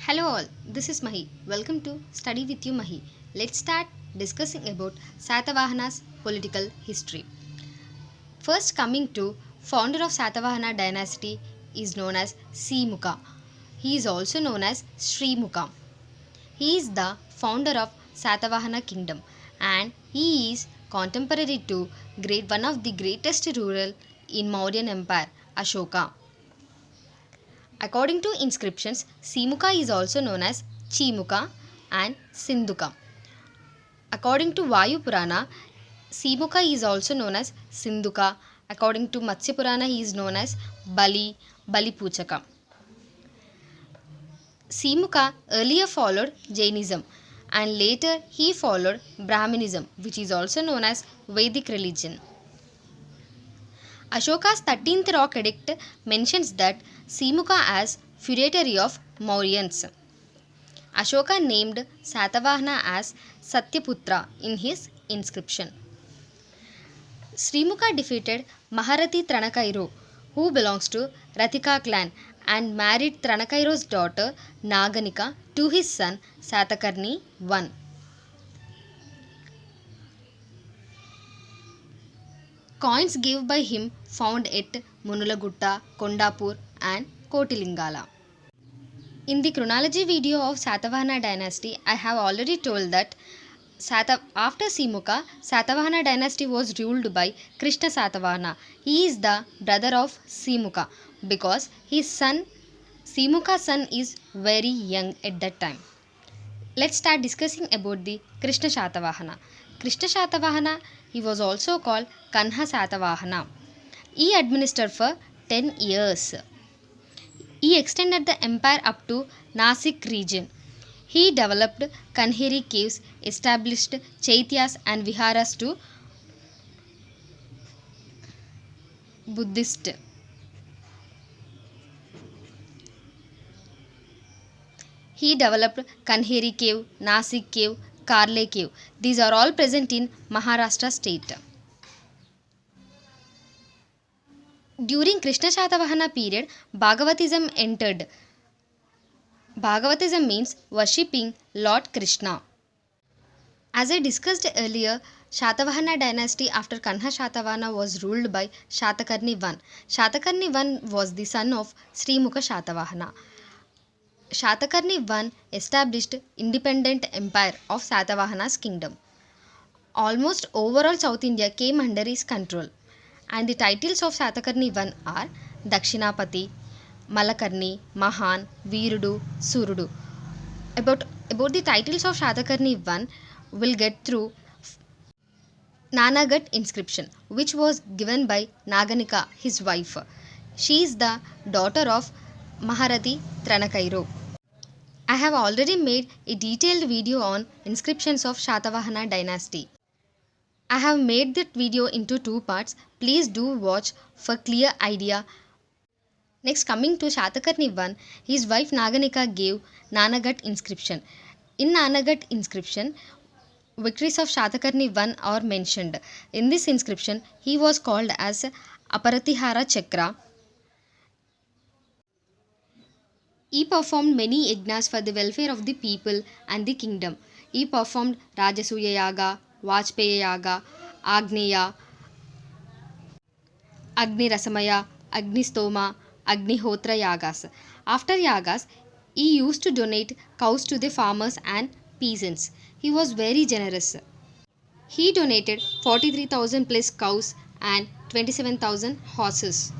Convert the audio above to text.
Hello all, this is Mahi. Welcome to Study with you Mahi. Let's start discussing about Satavahana's political history. First coming to founder of Satavahana dynasty is known as Simuka. He is also known as Srimuka. He is the founder of Satavahana kingdom and he is contemporary to one of the greatest ruler in Mauryan Empire, Ashoka. According to inscriptions, Simuka is also known as Chimuka and Sindhuka. According to Vayu Purana, Simuka is also known as Sindhuka. According to Matsya Purana, he is known as Bali Puchaka. Simuka earlier followed Jainism and later he followed Brahmanism, which is also known as Vedic religion. Ashoka's 13th rock edict mentions that Simuka as feudatory of Mauryans. Ashoka named Satavahana as Satyaputra in his inscription. Srimuka defeated Maharathi Tranakairo, who belongs to Rathika clan, and married Tranakairo's daughter Naganika to his son Shathakarni I. Coins given by him found at Munulagutta, Kondapur and Kotilingala. In the chronology video of Satavahana dynasty, I have already told that after Simuka, Satavahana dynasty was ruled by Krishna Sathavahana. He is the brother of Simuka because his son, Simuka's son, is very young at that time. Let's start discussing about the Krishna Shathavahana. Krishna Shathavahana, he was also called Kanha Sathavahana. He administered for 10 years. He extended the empire up to Nasik region. He developed Kanheri caves, established chaityas and viharas to Buddhist. He developed Kanheri cave, Nasik cave, Karle cave. These are all present in Maharashtra state. During Krishna Shathavahana period, Bhagavatism entered. Bhagavatism means worshipping Lord Krishna. As I discussed earlier, Shatavahana dynasty after Kanha Shathavahana was ruled by Shathakarni I. Shathakarni I was the son of Srimuka Shathavahana. Shathakarni I established independent empire of Satavahana's kingdom. Almost overall South India came under his control. And the titles of Shathakarni I are Dakshinapati, Malakarni, Mahan, Virudu, Surudu. About the titles of Shathakarni I, we'll get through Nanagat inscription, which was given by Naganika, his wife. She is the daughter of Maharathi Tranakairo. I have already made a detailed video on inscriptions of Shatavahana dynasty. I have made that video into 2 parts. Please do watch for clear idea. Next, coming to Shathakarni I, his wife Naganika gave Nanagat inscription. In Nanagat inscription, victories of Shathakarni I are mentioned. In this inscription, he was called as Aparatihara Chakra. He performed many yajnas for the welfare of the people and the kingdom. He performed Rajasuya Yaga, Vajpaya Yaga, Agneya, Agni Rasamaya, Agni Stoma, Agnihotra Yagas. After Yagas, he used to donate cows to the farmers and peasants. He was very generous. He donated 43,000 plus cows and 27,000 horses.